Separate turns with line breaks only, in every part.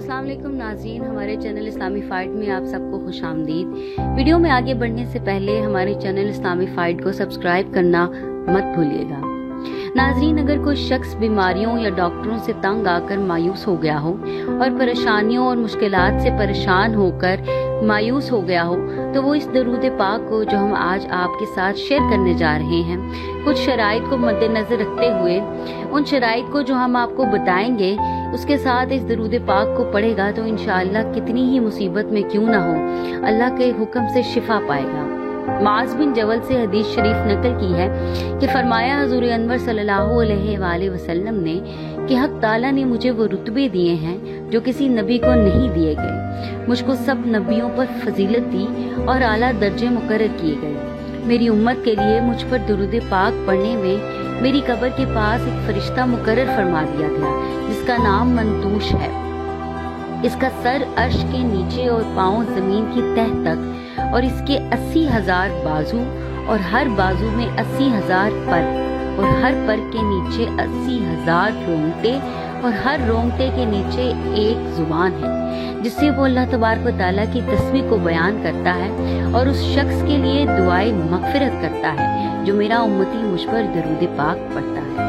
अस्सलाम वालेकुम नाज़रीन, हमारे चैनल इस्लामी फाइट में आप सबको खुश आमदीद। वीडियो में आगे बढ़ने से पहले हमारे चैनल इस्लामी फाइट को सब्सक्राइब करना मत भूलिएगा। नाज़रीन, अगर कोई शख्स बीमारियों या डॉक्टरों से तंग आकर मायूस हो गया हो और परेशानियों और मुश्किलात से परेशान होकर मायूस हो गया हो, तो वो इस दरूद पाक को जो हम आज आपके साथ शेयर करने जा रहे हैं, कुछ शराइत को मद्देनजर रखते हुए, उन शराइत को जो हम आपको बताएंगे, उसके साथ इस दरूद पाक को पढ़ेगा तो इंशाअल्लाह कितनी ही मुसीबत में क्यों ना हो, अल्लाह के हुक्म से शिफा पाएगा। माज़ बिन जबल से हदीस शरीफ नकल की है कि फरमाया हुज़ूर अनवर सल्लल्लाहु अलैहि वसल्लम ने कि हक ताला ने मुझे वो रुतबे दिए हैं जो किसी नबी को नहीं दिए गए। मुझको सब नबियों पर फजीलत दी और आला दर्जे मुकर्रर किए गए। मेरी उम्मत के लिए मुझ पर दुरूद पाक पढ़ने में मेरी कब्र के पास एक फरिश्ता मुकर्रर फरमा दिया गया जिसका नाम मंतूश है। इसका सर अर्श के नीचे और पाँव जमीन की तह तक और इसके 80,000 बाजू और हर बाजू में 80,000 पर और हर पर के नीचे 80,000 रोंगटे और हर रोंगटे के नीचे एक जुबान है जिससे वो अल्लाह तबारक व तआला की तस्बीह को बयान करता है और उस शख्स के लिए दुआए मगफिरत करता है जो मेरा उम्मती मुझ पर दरूद पाक पढ़ता है।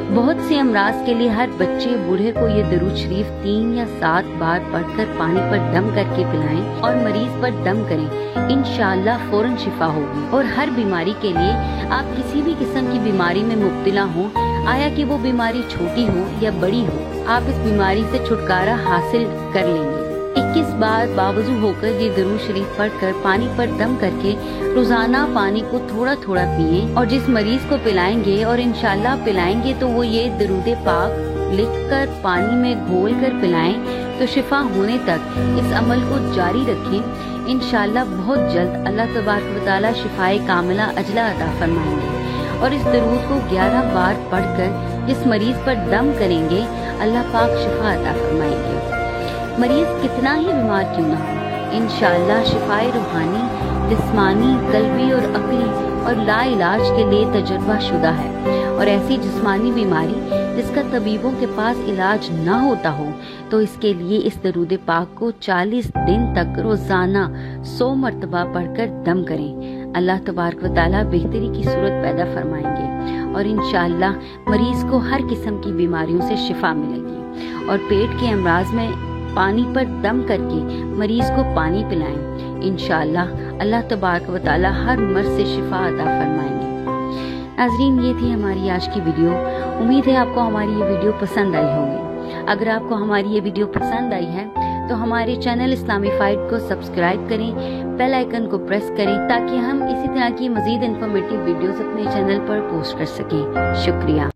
बहुत से अमराज के लिए हर बच्चे बूढ़े को ये दरूद शरीफ 3 या 7 बार पढ़कर पानी पर दम करके पिलाएं और मरीज पर दम करें, इंशाअल्लाह फौरन शिफा होगी। और हर बीमारी के लिए आप किसी भी किस्म की बीमारी में मुब्तला हो, आया कि वो बीमारी छोटी हो या बड़ी हो, आप इस बीमारी से छुटकारा हासिल कर लेंगे। 21 बार बावजू होकर ये दरूद शरीफ पढ़कर पानी पर दम करके रोजाना पानी को थोड़ा थोड़ा पिएं और जिस मरीज को पिलाएंगे और इंशाल्लाह पिलाएंगे तो वो ये दरूद पाक लिखकर पानी में घोल कर पिलाएं तो शिफा होने तक इस अमल को जारी रखें। इंशाल्लाह बहुत जल्द अल्लाह तबारक व तआला शिफाए कामिला अजला अता फरमाएंगे। और इस दरूद को 11 बार पढ़कर जिस मरीज पर दम करेंगे अल्लाह पाक शिफा अता फरमाएंगे। मरीज कितना ही बीमार क्यों ना हो, इंशाअल्लाह शिफाए रूहानी, जिस्मानी, कल्बी और अक्ली और ला इलाज के लिए तजुर्बा शुदा है। और ऐसी जिस्मानी बीमारी जिसका तबीबों के पास इलाज ना होता हो तो इसके लिए इस दरूद पाक को 40 दिन तक रोजाना 100 मरतबा पढ़कर दम करें। अल्लाह तबारक व तआला बेहतरी की सूरत पैदा फरमाएंगे और इंशाअल्लाह मरीज को हर किस्म की बीमारियों से शिफा मिलेगी। और पेट के अमराज में पानी पर दम करके मरीज को पानी पिलाएं, इंशाअल्लाह अल्लाह तबारक व तआला हर मर्ज से शिफा अता फरमाएंगे। नाज़रीन, ये थी हमारी आज की वीडियो। उम्मीद है आपको हमारी ये वीडियो पसंद आई होगी। अगर आपको हमारी ये वीडियो पसंद आई है तो हमारे चैनल इस्लामी फाइट को सब्सक्राइब करें, बेल आइकन को प्रेस करें ताकि हम इसी तरह की मजीद इन्फॉर्मेटिव वीडियोस अपने चैनल पर पोस्ट कर सकें। शुक्रिया।